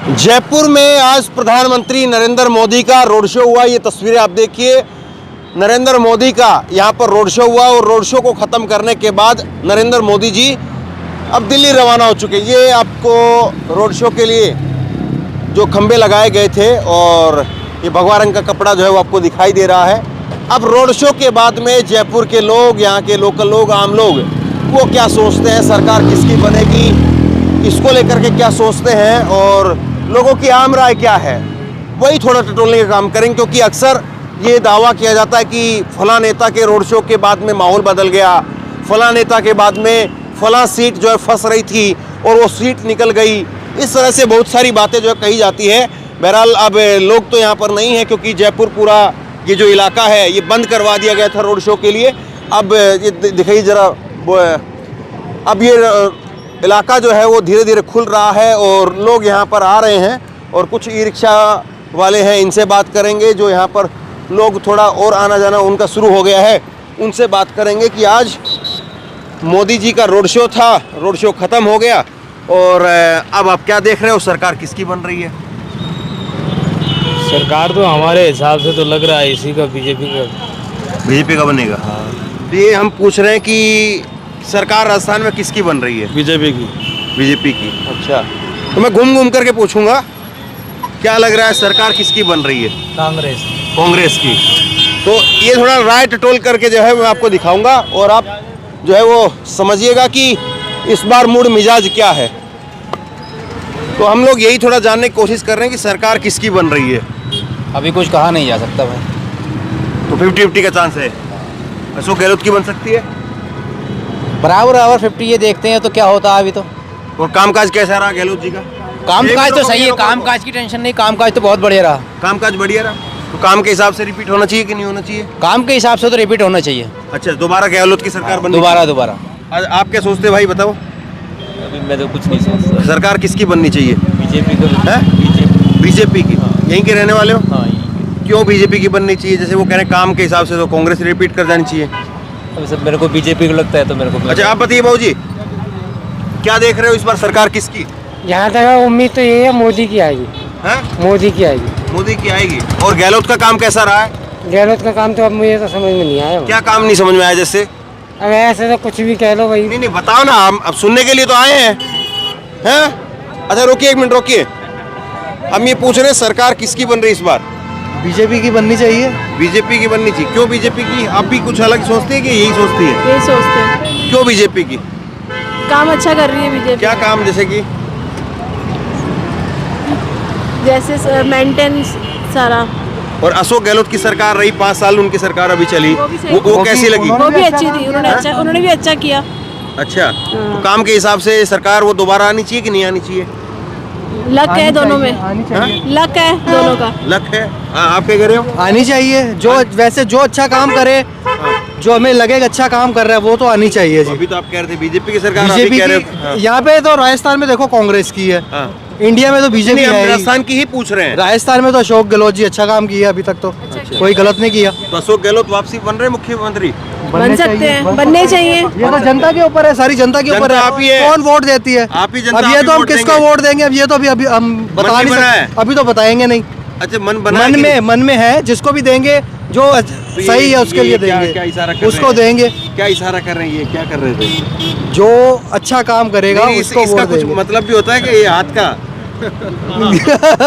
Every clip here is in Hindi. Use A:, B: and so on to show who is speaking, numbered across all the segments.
A: जयपुर में आज प्रधानमंत्री नरेंद्र मोदी का रोड शो हुआ। ये तस्वीरें आप देखिए, नरेंद्र मोदी का यहाँ पर रोड शो हुआ और रोड शो को ख़त्म करने के बाद नरेंद्र मोदी जी अब दिल्ली रवाना हो चुके। ये आपको रोड शो के लिए जो खंबे लगाए गए थे और ये भगवा रंग का कपड़ा जो है वो आपको दिखाई दे रहा है। अब रोड शो के बाद में जयपुर के लोग, यहाँ के लोकल लोग, आम लोग, वो क्या सोचते हैं, सरकार किसकी बनेगी, इसको लेकर के क्या सोचते हैं और लोगों की आम राय क्या है, वही थोड़ा टटोलने का काम करेंगे। क्योंकि अक्सर ये दावा किया जाता है कि फलां नेता के रोड शो के बाद में माहौल बदल गया, फलां नेता के बाद में फलां सीट जो है फंस रही थी और वो सीट निकल गई। इस तरह से बहुत सारी बातें जो है कही जाती है। बहरहाल अब लोग तो यहाँ पर नहीं है क्योंकि जयपुर पूरा ये जो इलाका है ये बंद करवा दिया गया था रोड शो के लिए। अब ये दिखाइए ज़रा, अब ये इलाका जो है वो धीरे धीरे खुल रहा है और लोग यहाँ पर आ रहे हैं और कुछ ई रिक्शा वाले हैं, इनसे बात करेंगे। जो यहाँ पर लोग थोड़ा और आना जाना उनका शुरू हो गया है, उनसे बात करेंगे कि आज मोदी जी का रोड शो था, रोड शो ख़त्म हो गया और अब आप क्या देख रहे हो, सरकार किसकी बन रही है?
B: सरकार तो हमारे हिसाब से तो लग रहा है इसी का, बीजेपी का
A: बनेगा।
B: हाँ।
A: तो ये हम पूछ रहे हैं कि सरकार राजस्थान में किसकी बन रही है? बीजेपी की। अच्छा, तो मैं घूम घूम करके पूछूंगा क्या लग रहा है, सरकार किसकी बन रही है? कांग्रेस की। तो ये थोड़ा राय टटोल करके जो है मैं आपको दिखाऊंगा और आप जो है वो समझिएगा कि इस बार मूड मिजाज क्या है। तो हम लोग यही थोड़ा जानने की कोशिश कर रहे हैं कि सरकार किसकी बन रही है।
C: अभी कुछ कहा नहीं जा सकता भाई।
A: तो 50-50 का चांस है, अशोक गहलोत की बन सकती है।
C: बराबर 50 ये देखते हैं तो क्या होता है अभी तो।
A: और कामकाज कैसा रहा गहलोत जी का?
C: कामकाज तो सही है, कामकाज की टेंशन नहीं, कामकाज तो बहुत बढ़िया रहा।
A: कामकाज बढ़िया रहा, तो काम के हिसाब से रिपीट होना चाहिए कि नहीं होना चाहिए?
C: काम के हिसाब से तो रिपीट होना चाहिए।
A: अच्छा, दोबारा गहलोत की सरकार बननी?
C: दोबारा।
A: आप क्या सोचते भाई, बताओ।
B: अभी मैं तो कुछ नहीं सोचता।
A: सरकार किसकी बननी चाहिए? बीजेपी की। यहीं के रहने वाले हो?
B: हाँ।
A: क्यों बीजेपी की बननी चाहिए? जैसे वो कह रहे हैं काम के हिसाब से तो कांग्रेस रिपीट कर जानी चाहिए।
B: अभी सब मेरे को बीजेपी को लगता है तो मेरे को।
A: अच्छा, आप बताइए बाबू जी, क्या देख रहे हो इस बार सरकार किसकी?
D: यहाँ तक उम्मीद तो ये है मोदी की आएगी।
A: है?
D: मोदी की आएगी।
A: और गहलोत का काम कैसा रहा है?
D: गहलोत का काम तो अब मुझे तो समझ में नहीं आया।
A: क्या काम नहीं समझ में आया? जैसे
D: अब ऐसे तो कुछ भी कह लो भाई।
A: नहीं बताओ ना, हम अब सुनने के लिए तो आए हैं। अच्छा रोकिए, 1 मिनट रोकिए। हम ये पूछ रहे हैं सरकार किसकी बन रही है इस बार?
E: बीजेपी की बननी चाहिए।
A: बीजेपी की बननी चाहिए। क्यों बीजेपी की? आप भी कुछ अलग सोचते हैं कि यही सोचती है?
F: यही सोचते हैं।
A: क्यों बीजेपी की?
F: काम अच्छा कर रही है बीजेपी।
A: क्या काम? जैसे कि
F: जैसे मेंटेनेंस सारा।
A: और अशोक गहलोत की सरकार रही 5 साल, उनकी सरकार अभी चली, वो कैसी लगी?
F: वो भी अच्छी थी, उन्होंने भी अच्छा किया।
A: अच्छा, तो काम के हिसाब से सरकार वो दोबारा आनी चाहिए कि नहीं आनी चाहिए?
F: लक है दोनों में, लक है दोनों का।
A: लक है। आप क्या कह रहे हो?
E: आनी चाहिए। जो वैसे जो अच्छा काम करे, जो हमें लगेगा अच्छा काम कर रहा है वो तो आनी चाहिए जी।
A: अभी तो आप कह रहे थे बीजेपी की सरकार,
E: बीजेपी
A: कह रहे
E: की।
A: हो।
E: यहाँ पे तो राजस्थान में देखो कांग्रेस की है। इंडिया में तो बीजेपी
A: हम
E: है।
A: राजस्थान की ही पूछ रहे हैं।
E: राजस्थान में तो अशोक गहलोत जी अच्छा काम किया अभी तक तो। कोई गलत नहीं किया।
A: तो अशोक गहलोत वापसी बन रहे मुख्यमंत्री?
F: बन सकते हैं, बनने चाहिए।
E: ये तो जनता के ऊपर है, सारी जनता के ऊपर
A: जनता आप ही
E: है।
A: है।
E: कौन वोट देती है?
A: आप ही जनता।
E: अब ये तो हम किसको वोट देंगे? अब ये तो अभी हम बता नहीं सकते, अभी तो बताएंगे नहीं।
A: अच्छा, मन
E: में है, जिसको भी देंगे जो सही है उसके लिए देंगे,
A: क्या इशारा कर
E: उसको देंगे।
A: क्या इशारा कर रहे हैं? ये क्या कर रहे थे?
E: जो अच्छा काम करेगा उसको
A: इसका
E: वोट
A: कुछ
E: देंगे।
A: मतलब भी होता है कि ये हाथ का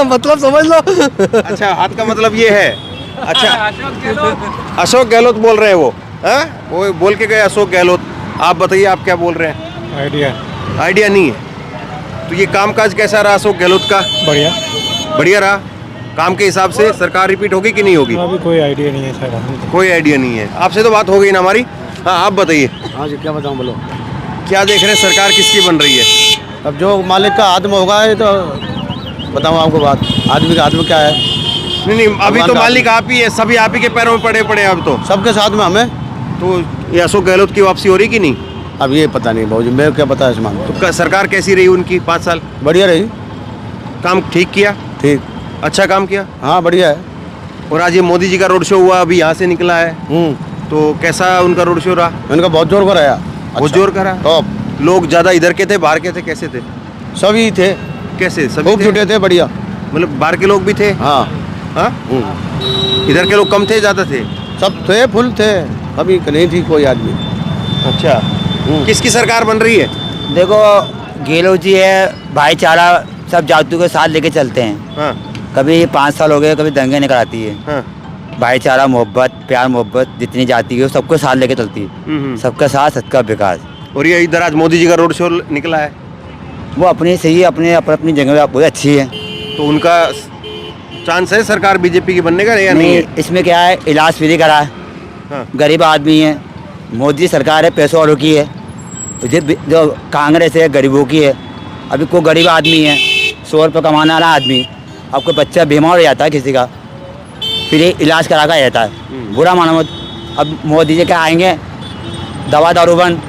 E: मतलब समझ लो।
A: अच्छा, हाथ का मतलब ये है। अच्छा, अशोक गहलोत बोल रहे हैं वो बोल के गए अशोक गहलोत। आप बताइए, आप क्या बोल रहे हैं? आइडिया नहीं है। तो ये कामकाज कैसा रहा अशोक गहलोत का? बढ़िया रहा। काम के हिसाब से सरकार रिपीट होगी कि नहीं होगी?
B: अभी कोई आइडिया नहीं है सर।
A: कोई आइडिया नहीं है। आपसे तो बात हो गई ना हमारी। हाँ, आप बताइए।
E: हाँ जी, क्या बताऊँ, बोलो।
A: क्या देख रहे हैं, सरकार किसकी बन रही है?
E: अब जो मालिक का आत्म होगा ये तो बताऊँ आपको बात। आदमी का आत्म क्या है?
A: नहीं, अभी तो मालिक आप ही है, सभी आप ही के पैरों में पड़े अब तो
E: सबके साथ में हमें।
A: तो ये अशोक गहलोत की वापसी हो रही कि नहीं?
E: अब ये पता नहीं भाजी, मेरे क्या पता है इस मामले।
A: तो सरकार कैसी रही उनकी 5 साल?
E: बढ़िया रही।
A: काम ठीक किया?
E: ठीक, अच्छा
A: काम किया।
E: हाँ बढ़िया है।
A: और आज ये मोदी जी का रोड शो हुआ, अभी यहाँ से निकला है, तो कैसा उनका रोड शो रहा?
E: उनका बहुत जोर कराया।
A: बहुत जोर करा।
E: टॉप।
A: लोग ज़्यादा इधर के थे, बाहर के थे, कैसे थे?
E: सभी थे।
A: कैसे सभी
G: खूब
A: थे?
G: छुटे थे, बढ़िया।
A: मतलब बाहर के लोग भी थे?
G: हाँ
A: हाँ? इधर के लोग कम थे ज्यादा थे?
G: सब थे, फुल थे, कभी नहीं थी कोई आदमी।
A: अच्छा, किसकी सरकार बन रही है?
C: देखो गहलोत जी है, भाईचारा सब जातियों के साथ लेके चलते हैं।
A: हाँ
C: कभी 5 साल हो गए, कभी दंगे निकल आती है।
A: हाँ।
C: भाईचारा, मोहब्बत, प्यार मोहब्बत जितनी जाती है सबको साथ लेके चलती है। सबका साथ, सबका विकास।
A: और ये इधर आज मोदी जी का रोड शो निकला है,
C: वो अपनी सही, अपनी जगह बहुत अच्छी है।
A: तो उनका चांस है सरकार बीजेपी की बनने का या नहीं है?
C: इसमें क्या है, इलाज फ्री करा है।
A: हाँ।
C: गरीब आदमी है, मोदी सरकार है, पैसों वालों की है। जो कांग्रेस है गरीबों की है। अभी कोई गरीब आदमी है, 100 रुपये कमाने वाला आदमी, अब कोई बच्चा बीमार हो जाता है किसी का, फिर ये इलाज करा कर जाता है। बुरा मानो मत। अब मोदी जी क्या आएंगे, दवा दारू बंद,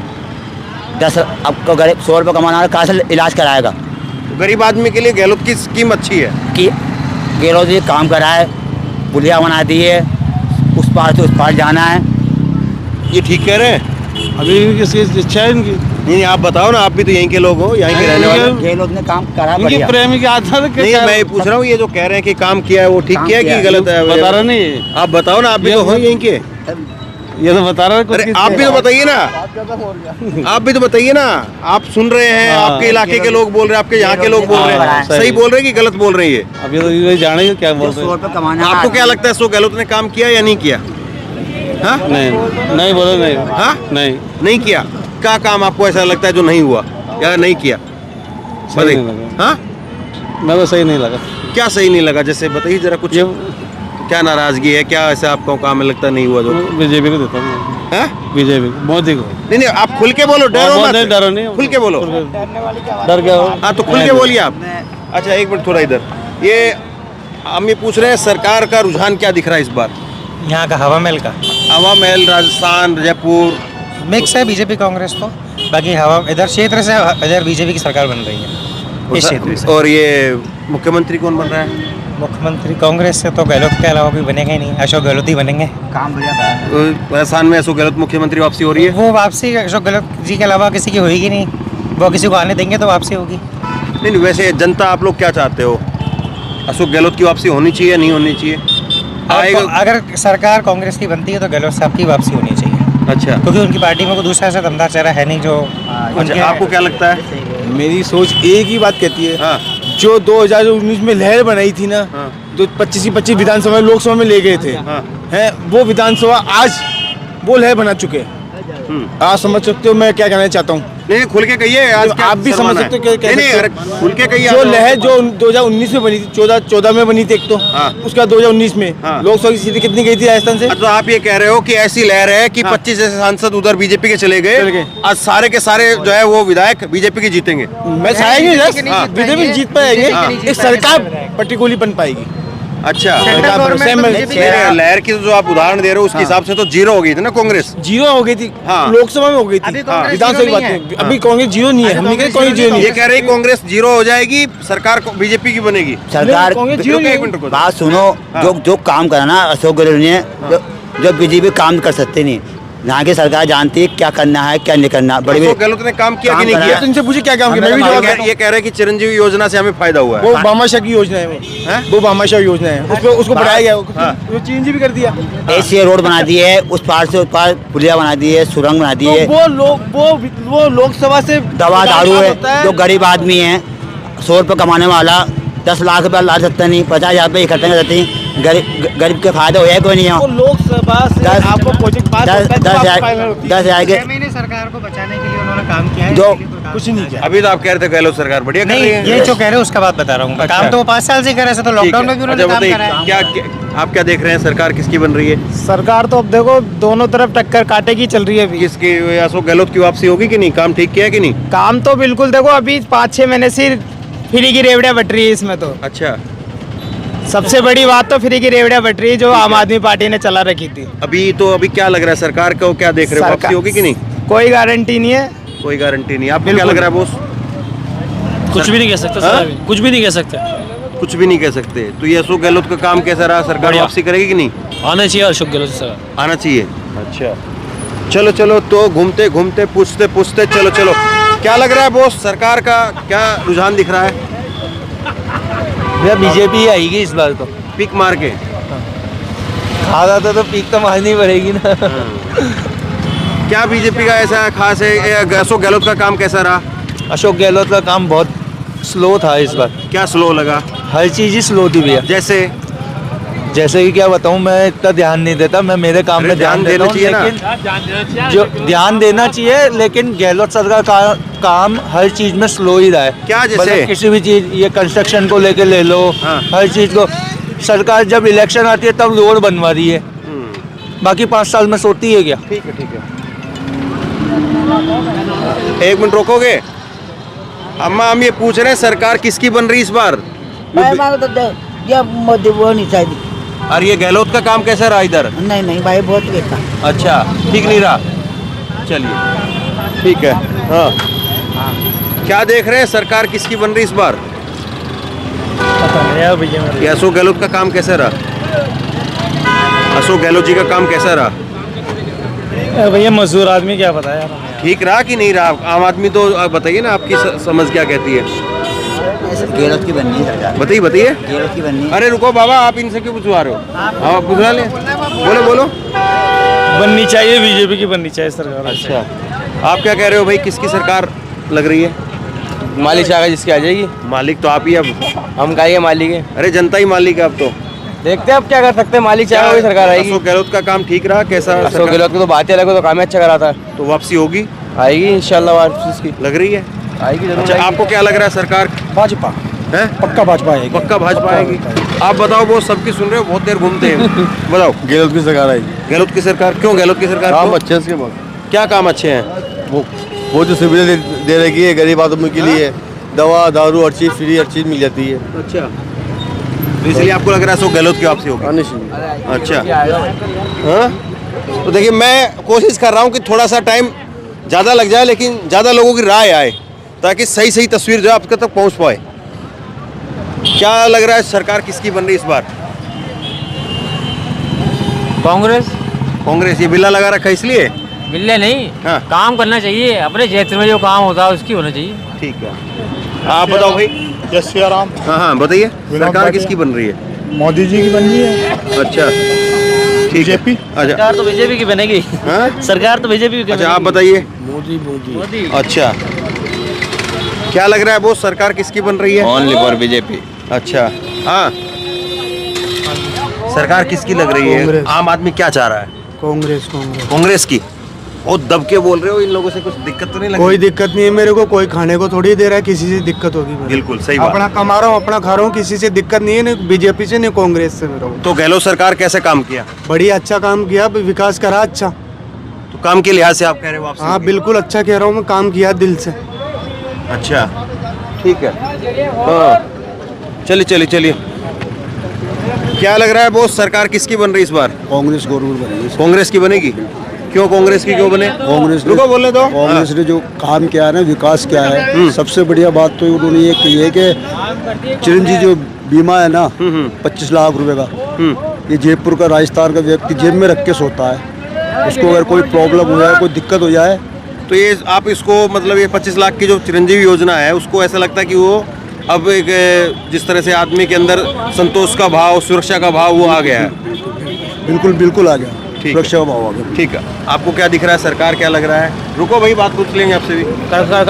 C: 10 अब को गरीब 100 रुपये कमाने वाला कहाँ से इलाज कराएगा?
A: तो गरीब आदमी के लिए गहलोत की स्कीम अच्छी है
C: कि गहलोत जी काम करा है, पुलिया बना दी है, उस पार से उस पार जाना है।
A: ये ठीक कह रहे हैं?
B: अभी किसकी इच्छा है इनकी?
A: नहीं आप बताओ ना, आप भी तो यहीं के लोग हो, यहीं के रहने वाले हो।
C: गहलोत ने काम करा
B: इनकी
C: बढ़िया।
B: प्रेमी की आदत
A: नहीं मैं ये पूछ रहा हूँ, ये जो कह रहे हैं कि काम किया है वो ठीक
C: काम
A: किया है
C: किया
A: कि
C: है।
A: गलत है?
B: बता रहा नहीं,
A: आप बताओ ना, आप भी तो हो यहीं के।
B: ये तो बता रहा है।
A: अरे आप भी तो बताइए ना, आप भी तो बताइए ना। आप सुन रहे हैं,
B: हाँ।
A: आपके इलाके के लोग बोल रहे हैं, आपके यहाँ के लोग बोल रहे हैं,
C: हाँ,
A: सही बोल रहे हैं कि गलत बोल रहे हैं ये?
B: अब ये तो ये जानेंगे क्या बोल रहे
C: 100
B: हैं।
C: रुपये कमाने वाला
A: आपको क्या
C: आदमी।
A: लगता है, सो गहलोत ने काम किया या नहीं किया? हाँ
B: नहीं बोलो नहीं।
A: हाँ?
B: नहीं,
A: नहीं किया। क्या काम आपको ऐसा लगता है जो नहीं हुआ या नहीं किया?
B: सही नहीं
A: बताइए।
B: लगा।
A: हाँ,
B: मैं तो सही नहीं लगा
A: क्या सही नहीं लगा? जैसे बताइए जरा कुछ।
B: ये
A: क्या नाराजगी है, क्या ऐसा आपको काम में लगता नहीं हुआ जो?
B: बीजेपी को देता हूँ,
A: हाँ?
B: बीजेपी मोदी को।
A: नहीं नहीं, आप खुल के बोलो, डरो
B: बहुत
A: मत।
B: नहीं, डरो नहीं,
A: खुल के बोलो।
B: डर क्या हो?
A: हाँ तो खुल के बोलिए आप। अच्छा एक मिनट थोड़ा इधर, ये हम ये पूछ रहे हैं सरकार का रुझान क्या दिख रहा है इस बार?
E: यहाँ का हवा महल का
A: हवा महल, राजस्थान, जयपुर।
E: मिक्स है बीजेपी कांग्रेस तो, बाकी हवा इधर क्षेत्र से इधर बीजेपी की सरकार बन रही है इस क्षेत्र से।
A: और ये मुख्यमंत्री कौन बन रहा है?
E: मुख्यमंत्री कांग्रेस से तो गहलोत के अलावा कोई बनेगा ही नहीं, अशोक गहलोत ही बनेंगे।
C: काम बढ़िया करा है।
A: राजस्थान में अशोक गहलोत मुख्यमंत्री वापसी हो रही है?
E: वो वापसी अशोक गहलोत जी के अलावा किसी की होगी नहीं, वो किसी को आने देंगे तो वापसी होगी।
A: नहीं नहीं, वैसे जनता आप लोग क्या चाहते हो? अशोक गहलोत की वापसी होनी चाहिए, नहीं होनी चाहिए? आएगा।
E: अगर सरकार कांग्रेस की बनती है तो गहलोत साहब की वापसी होनी चाहिए,
A: अच्छा,
E: क्योंकि उनकी पार्टी में कोई दूसरा ऐसा दमदार चेहरा है नहीं जो
A: अच्छा आपको क्या लगता है?
G: मेरी सोच एक ही बात कहती है,
A: हाँ
G: जो 2019 में लहर बनाई थी ना,
A: हाँ।
G: जो 25 विधानसभा लोकसभा में ले गए थे,
A: हाँ।
G: हैं वो विधानसभा आज वो लहर बना चुके हैं। आप समझ सकते हो मैं क्या कहना चाहता हूँ?
A: नहीं खुल के कहिए, आज क्या
G: आप भी समझ
A: शर्माना
G: सकते हो
A: है?
G: क्या
A: नहीं
G: कह
A: नहीं,
G: सकते
A: अरे खुल के कहिए।
G: जो
A: आप।
G: लहर जो 2019 में बनी थी, 14 में बनी थी एक तो,
A: हाँ।
G: उसका 2019 में
A: हाँ।
G: लोकसभा की सीटें कितनी गई थी राजस्थान से?
A: तो आप ये कह रहे हो कि ऐसी लहर है कि 25 ऐसे सांसद उधर बीजेपी के चले
G: चले
A: गए,
G: गए।
A: आज सारे के सारे जो है वो विधायक बीजेपी के जीतेंगे।
G: मैं चाहेंगे बीजेपी जीत पाएंगे,
A: हाँ।
G: एक सरकार पर्टिकुलरली बन पाएगी।
A: अच्छा,
G: सरकार
A: लहर की जो आप उदाहरण दे रहे हो उसके हिसाब से तो जीरो हो गई थी ना कांग्रेस?
G: जीरो हो गई थी,
A: हाँ।
G: लोकसभा में हो गई थी, विधानसभा की बात नहीं। अभी कांग्रेस जीरो नहीं है, हम नहीं कह कांग्रेस जीरो नहीं
A: ये
G: है।
A: कह रहे कांग्रेस जीरो हो जाएगी, सरकार बीजेपी की बनेगी।
C: सरकार
G: कांग्रेस जीरो
A: रुको,
G: नहीं
A: एक
G: है।
A: मिनट रुको।
C: बात सुनो, जो काम करा ना अशोक गहलोत ने, जो बीजेपी काम कर सकते नहीं। यहाँ की सरकार जानती है क्या करना है क्या नहीं करना। बड़ी
A: अशोक गहलोत ने काम किया कि नहीं
C: काम
A: किया?
G: तो इनसे पूछे क्या काम किया, मैं भी जवाब देता हूँ।
A: ये कह रहे हैं कि चिरंजीवी योजना से हमें फायदा हुआ है।
G: वो भामाशाह की योजना है,
A: हैं?
G: वो भामाशाह योजना है, उसको उसको बढ़ाया गया,
A: हाँ।
G: वो चेंज भी कर दिया।
C: ऐसी रोड बना दी है, उस पार से उस पार पुलिया बना दी है, सुरंग बना दी
G: तो
C: है।
G: वो लोकसभा से
C: दवा दारू
G: होता
C: है, जो गरीब आदमी है 100 रुपये कमाने वाला 10 लाख रुपया ला सकता नहीं, 50,000 रुपये इकट्ठा कर सकते नहीं। गरीब के फायदा हो जाए कोई नहीं
G: वो
C: हो।
G: लोकसभा से
C: दस-
G: आपको प्रोजेक्ट पास होता है तो आपको फाइनल होती है।
C: 10,000 के
E: महीने सरकार को बचाने के लिए उन्होंने काम किया है,
C: जो
G: कुछ नहीं किया।
A: अभी तो आप कह रहे थे गहलोत सरकार बढ़िया कर
E: नहीं
A: रही है।
E: ये जो कह रहे हो उसका बात बता रहा हूँ।
A: अच्छा।
E: काम तो वो 5 साल से कर रहे थे, तो लॉकडाउन में भी उन्होंने
A: अच्छा
E: काम
A: बताइए,
E: करा है।
A: आप क्या देख रहे हैं, सरकार किसकी बन रही है?
G: सरकार तो अब देखो दोनों तरफ टक्कर काटे की चल रही है अभी।
A: किसकी? अशोक गहलोत की वापसी होगी कि नहीं? काम ठीक किया है कि नहीं?
G: काम तो बिल्कुल देखो अभी 5-6 महीने से फ्री की रेवड़ियाँ बट रही है इसमें तो।
A: अच्छा,
G: सबसे बड़ी बात तो फ्री की रेवड़ियाँ बट रही है जो आम आदमी पार्टी ने चला रखी थी।
A: अभी क्या लग रहा है सरकार को, क्या देख रहे हो, वापसी होगी कि नहीं?
G: कोई गारंटी नहीं है।
A: कोई गारंटी नहीं। आपको क्या लग रहा है बोस?
B: कुछ भी नहीं कह सकते
A: हाँ?
B: सर, कुछ भी नहीं कह सकते।
A: कुछ भी नहीं कह सकते। तो ये अशोक गहलोत का काम कैसा रहा? सरकार
B: बढ़िया।
A: वापसी करेगी कि नहीं?
B: आना चाहिए अशोक गहलोत सर।
A: आना चाहिए। अच्छा, चलो चलो, तो घूमते घूमते पूछते पूछते चलो चलो, क्या लग रहा है बोस, सरकार का क्या रुझान दिख रहा है?
B: भैया बीजेपी आएगी इस बार तो।
A: पिक मार के
B: आधा तो पीक तो मारनी पड़ेगी ना।
A: क्या बीजेपी का ऐसा खास है? अशोक गहलोत का काम कैसा रहा?
B: अशोक गहलोत का काम बहुत स्लो था इस बार।
A: क्या स्लो लगा?
B: हर चीज़ ही स्लो थी भैया। जैसे कि क्या बताऊं, मैं इतना ध्यान नहीं देता, मैं मेरे काम में ध्यान देता हूं, लेकिन जो ध्यान देना चाहिए, लेकिन गहलोत सरकार का काम हर चीज़ में स्लो ही रहा है।
A: क्या जैसे?
B: मतलब किसी भी चीज़, ये कंस्ट्रक्शन को लेके ले लो,
A: हाँ।
B: हर चीज़ को सरकार जब इलेक्शन आती है तब रोड बनवा रही है, बाकी 5 साल में सोती है क्या?
A: ठीक है, ठीक है। 1 मिनट रोकोगे? अम्मा, हम ये पूछ रहे हैं सरकार किसकी बन रही इस बार?
H: मोदी वो नहीं चाहिए।
A: और ये गहलोत का काम कैसा रहा इधर?
H: नहीं भाई बहुत बेकार।
A: अच्छा, ठीक नहीं रहा। चलिए, ठीक है। हाँ, क्या देख रहे हैं सरकार किसकी बन रही इस बार? ये अशोक गहलोत का काम कैसा रहा? अशोक गहलोत जी का काम कैसा रहा?
B: भैया मजदूर आदमी क्या पता यार।
A: ठीक रहा कि नहीं रहा? आम आदमी तो आप बताइए ना, आपकी समझ क्या कहती है?
C: गहलोत की बननी है सरकार।
A: बताइए बताइए।
C: गहलोत की बननी है।
A: अरे रुको बाबा, आप इनसे क्यों पूछवा रहे हो? आप पूछवा ले, बोलो बोलो।
B: बननी चाहिए, बीजेपी की बननी चाहिए सरकार।
A: अच्छा, आप क्या कह रहे हो भाई, किसकी सरकार लग रही है?
B: मालिक चाहेगा जिसकी आ जाएगी।
A: मालिक तो आप ही, अब
B: हम का मालिक है,
A: अरे जनता ही मालिक है अब तो।
B: देखते हैं अब क्या कर सकते हैं। मालिक चाहेगा वही सरकार आएगी।
A: अशोक गहलोत का काम ठीक रहा? कैसा?
B: अशोक गहलोत की तो बात ही अलग है, तो काम ही अच्छा कराता है।
A: तो वापसी होगी?
B: आएगी इंशाल्लाह वापसी इसकी,
A: लग रही है
B: आएगी जरूर।
A: अच्छा, आपको क्या लग रहा है सरकार?
E: भाजपा
A: है
E: पक्का भाजपा आएगी।
A: पक्का भाजपा आएगी। आप बताओ, वो सबकी सुन रहे हो, बहुत देर घूमते हैं। बताओ।
G: गहलोत की सरकार आएगी।
A: गहलोत की सरकार क्यों? गहलोत की सरकार
G: काम
A: क्यों?
G: अच्छे हैं इसके बाद।
A: क्या काम अच्छे हैं?
G: वो जो सुविधा दे रही है गरीब आदमी के लिए, दवा दारू हर चीज़ फ्री, हर चीज़ मिल जाती है।
A: अच्छा, तो इसलिए आपको लग रहा है अशोक गहलोत की वापसी होगी? अच्छा, हाँ, तो देखिए मैं कोशिश कर रहा हूँ कि थोड़ा सा टाइम ज़्यादा लग जाए, लेकिन ज़्यादा लोगों की राय आए, ताकि सही सही तस्वीर जो है आपके तक पहुँच पाए। क्या लग रहा है सरकार किसकी बन रही इस बार?
B: कांग्रेस।
A: कांग्रेस। ये बिल्ला लगा रखा है इसलिए?
B: मिलने नहीं,
A: हाँ।
B: काम करना चाहिए, अपने क्षेत्र में जो काम होता है उसकी होना चाहिए।
A: ठीक है, आप बताओ भाई।
G: जय श्री राम।
A: हाँ हाँ बताइए, सरकार किसकी बन रही है?
G: मोदी जी की बन रही है।
A: अच्छा, ठीक है।
G: बीजेपी।
A: अच्छा,
B: सरकार तो बीजेपी की बनेगी।
A: हाँ?
B: सरकार तो बीजेपी की
A: अच्छा, आप बताइए।
B: मोदी।
A: अच्छा, क्या लग रहा है वो सरकार किसकी बन रही है?
C: Only for BJP.
A: अच्छा, हाँ, सरकार किसकी लग रही है? आम आदमी क्या चाह रहा है?
E: कांग्रेस।
A: कांग्रेस की। और दब के बोल रहे हो, इन लोगों से कुछ दिक्कत तो नहीं लग
E: कोई
A: रही?
E: दिक्कत नहीं है मेरे को, कोई खाने को थोड़ी दे रहा है, किसी से दिक्कत होगी मेरे को।
A: बिल्कुल सही बात।
E: अपना कमा रहा हूँ, अपना खा रहा हूँ, किसी से दिक्कत नहीं है, नहीं बीजेपी से नहीं कांग्रेस से मेरे को।
A: तो गहलोत सरकार कैसे काम किया?
E: बढ़िया अच्छा काम किया, विकास करा अच्छा।
A: तो काम के लिहाज से आप कह रहे हो वापसी
E: हाँ
A: होगी?
E: बिल्कुल अच्छा कह रहा हूँ मैं, काम किया दिल से।
A: अच्छा, ठीक है। हाँ, चलिए चलिए चलिए। क्या लग रहा है वो सरकार किसकी बन रही इस बार?
G: कांग्रेस गवर्नमेंट बनेगी।
A: कांग्रेस की बनेगी? क्यों कांग्रेस की क्यों बने?
G: कांग्रेस
A: रुको बोलने दो।
G: कांग्रेस ने जो काम किया है ना, विकास किया है, सबसे बढ़िया बात तो उन्होंने ये की है कि चिरंजीवी जो बीमा है ना, 25 लाख रुपए का, ये जयपुर का राजस्थान का व्यक्ति जेब में रख के सोता है। उसको अगर कोई प्रॉब्लम हो जाए, कोई दिक्कत हो जाए,
A: तो ये आप इसको मतलब ये 25 लाख की जो चिरंजीवी योजना है, उसको ऐसा लगता है कि वो अब एक जिस तरह से आदमी के अंदर संतोष का भाव, सुरक्षा का भाव वो आ गया है।
G: बिल्कुल बिल्कुल आ गया।
A: ठीक
G: सुरक्षा का भाव आ गया।
A: ठीक है, आपको क्या दिख रहा है? सरकार क्या लग रहा है? रुको भाई, बात पूछ लेंगे आपसे भी।
B: सरकार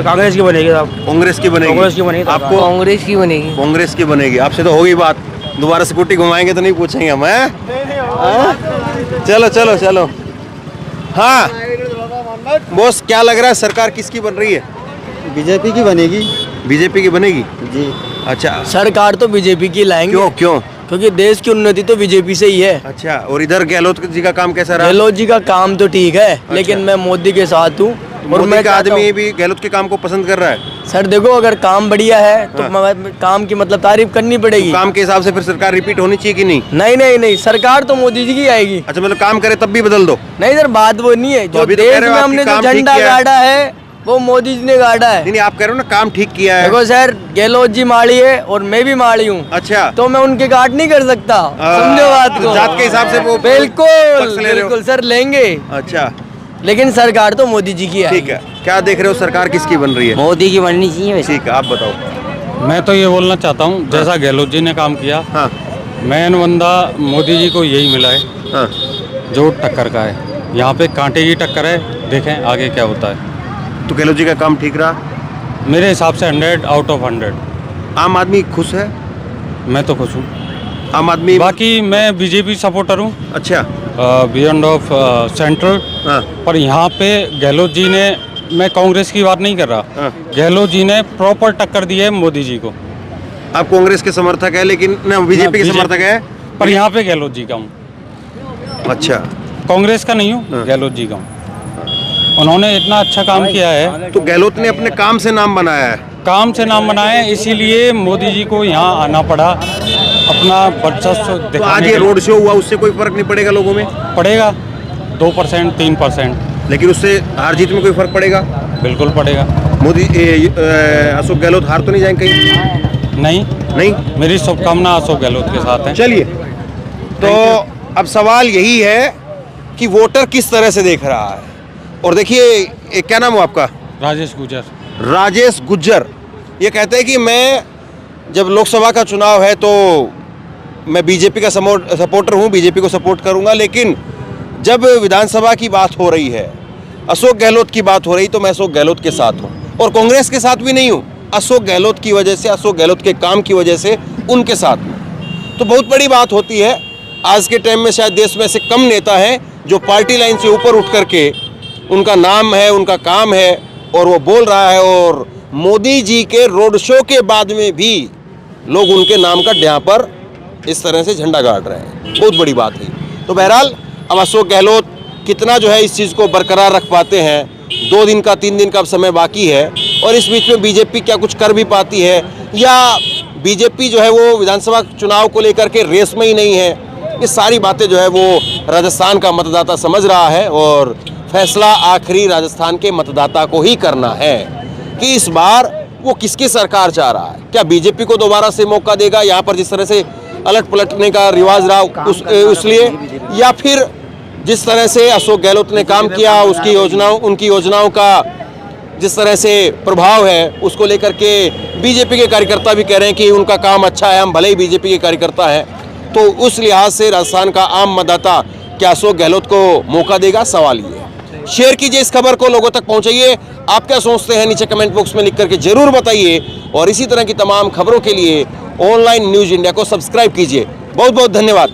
B: कांग्रेस की बनेगी साहब।
A: कांग्रेस की बनेगी?
B: कांग्रेस की बनेगी।
A: आपको?
B: कांग्रेस की बनेगी।
A: कांग्रेस की बनेगी। आपसे तो होगी बात, दोबारा स्कूटी घुमाएंगे तो नहीं पूछेंगे हम, हैं? हाँ? चलो चलो चलो। हाँ बॉस, क्या लग रहा है सरकार किसकी बन रही है?
E: बीजेपी की बनेगी।
A: बीजेपी की बनेगी
E: जी।
A: अच्छा,
B: सरकार तो बीजेपी की लाएंगे।
A: क्यों क्यों?
B: क्योंकि देश की उन्नति तो बीजेपी से ही है।
A: अच्छा, और इधर गहलोत जी का काम कैसा रहा?
B: गहलोत जी का काम तो ठीक है, लेकिन मैं मोदी के साथ हूँ। और
A: मोदी
B: मैं
A: का आदमी भी गहलोत के काम को पसंद कर रहा है।
B: सर देखो, अगर काम बढ़िया है तो काम की मतलब तारीफ करनी पड़ेगी।
A: तो काम के हिसाब से फिर सरकार रिपीट होनी चाहिए कि नहीं?
B: नहीं नहीं नहीं, सरकार तो मोदी जी की आएगी।
A: अच्छा, मतलब काम करे तब भी बदल दो?
B: नहीं सर, बात वो नहीं है। जो
A: अभी तो कह
B: देश
A: रहे हो
B: में
A: आपकी
B: हमने जो
A: काम ठीक
B: झंडा
A: किया है।
B: गाड़ा है वो मोदी जी ने गाड़ा है।
A: नहीं, आप कह रहे हो ना काम ठीक किया है।
B: देखो सर, गहलोत जी माड़ी है और मैं भी माड़ी हूँ।
A: अच्छा,
B: तो मैं उनके गार्ड नहीं कर सकता। समझो बात को।
A: जात के हिसाब से वो
B: बिल्कुल
A: पक्ष ले रहे हो।
B: बिल्कुल सर, लेंगे।
A: अच्छा,
B: लेकिन सरकार तो मोदी जी की है।
A: ठीक है। क्या देख रहे हो सरकार किसकी बन रही है?
B: मोदी की बननी चाहिए।
A: ठीक है, आप बताओ।
I: मैं तो ये बोलना चाहता हूँ जैसा गहलोत जी ने काम किया,
A: हाँ
I: मेन बंदा मोदी जी को यही मिला है
A: हाँ
I: जो टक्कर का है। यहाँ पे कांटे की टक्कर है, देखें आगे क्या होता है।
A: तो गहलोत जी का काम ठीक रहा?
I: मेरे हिसाब से 100 आउट ऑफ 100।
A: आम आदमी खुश है?
I: मैं तो खुश हूँ।
A: आम आदमी
I: बाकी मैं बीजेपी सपोर्टर हूँ,
A: अच्छा
I: बियॉन्ड ऑफ सेंट्रल।
A: हाँ
I: पर यहाँ पे गहलोत जी ने, मैं कांग्रेस की बात नहीं कर रहा,
A: हाँ।
I: गहलोत जी ने प्रॉपर टक्कर दी है मोदी जी को।
A: आप कांग्रेस के समर्थक है लेकिन ना बीजेपी के समर्थक है?
I: पर यहाँ पे गहलोत जी का हूँ,
A: अच्छा
I: कांग्रेस का नहीं हूँ,
A: हाँ।
I: गहलोत जी का हूँ। उन्होंने इतना अच्छा काम किया है,
A: तो गहलोत ने अपने काम से नाम बनाया है।
I: काम से नाम बनाया है, इसीलिए मोदी जी को यहाँ आना पड़ा अपना वर्चस्व
A: तो आज
I: दिखाने
A: ये
I: के लिए।
A: रोड शो हुआ, उससे कोई फर्क नहीं पड़ेगा लोगों में?
I: पड़ेगा 2% 3%,
A: लेकिन उससे हार जीत में कोई फर्क पड़ेगा?
I: बिल्कुल पड़ेगा।
A: मोदी अशोक गहलोत हार तो नहीं जाएंगे कहीं?
I: नहीं,
A: नहीं।
I: मेरी शुभकामना अशोक गहलोत के साथ है।
A: चलिए, तो अब सवाल यही है कि वोटर किस तरह से देख रहा है। और देखिए, क्या नाम है आपका?
I: राजेश गुजर।
A: राजेश गुज्जर ये कहते हैं कि मैं जब लोकसभा का चुनाव है तो मैं बीजेपी का सपोर्टर हूं, बीजेपी को सपोर्ट करूंगा, लेकिन जब विधानसभा की बात हो रही है, अशोक गहलोत की बात हो रही, तो मैं अशोक गहलोत के साथ हूं और कांग्रेस के साथ भी नहीं हूं। अशोक गहलोत की वजह से, अशोक गहलोत के काम की वजह से उनके साथ हूं। तो बहुत बड़ी बात होती है। आज के टाइम में शायद देश में ऐसे कम नेता हैं जो पार्टी लाइन से ऊपर उठ करके, उनका नाम है, उनका काम है और वो बोल रहा है, और मोदी जी के रोड शो के बाद में भी लोग उनके नाम का यहाँ पर इस तरह से झंडा गाड़ रहे हैं। बहुत बड़ी बात है। तो बहरहाल अब अशोक गहलोत कितना जो है इस चीज़ को बरकरार रख पाते हैं, 2 दिन का 3 दिन का अब समय बाकी है, और इस बीच में बीजेपी क्या कुछ कर भी पाती है, या बीजेपी जो है वो विधानसभा चुनाव को लेकर के रेस में ही नहीं है। ये सारी बातें जो है वो राजस्थान का मतदाता समझ रहा है, और फैसला आखिरी राजस्थान के मतदाता को ही करना है कि इस बार वो किसकी सरकार चाह रहा है। क्या बीजेपी को दोबारा से मौका देगा यहाँ पर जिस तरह से अलट पलटने का रिवाज रहा उसलिए, या फिर जिस तरह से अशोक गहलोत ने काम किया, उसकी योजनाओं, उनकी योजनाओं का जिस तरह से प्रभाव है, उसको लेकर के बीजेपी के कार्यकर्ता भी कह रहे हैं कि उनका काम अच्छा है, हम भले ही बीजेपी के कार्यकर्ता हैं। तो उस लिहाज से राजस्थान का आम मतदाता क्या अशोक गहलोत को मौका देगा? सवाल ये है। शेयर कीजिए इस खबर को, लोगों तक पहुंचाइए। आप क्या सोचते हैं नीचे कमेंट बॉक्स में लिख करके जरूर बताइए, और इसी तरह की तमाम खबरों के लिए ऑनलाइन न्यूज़ इंडिया को सब्सक्राइब कीजिए। बहुत बहुत धन्यवाद।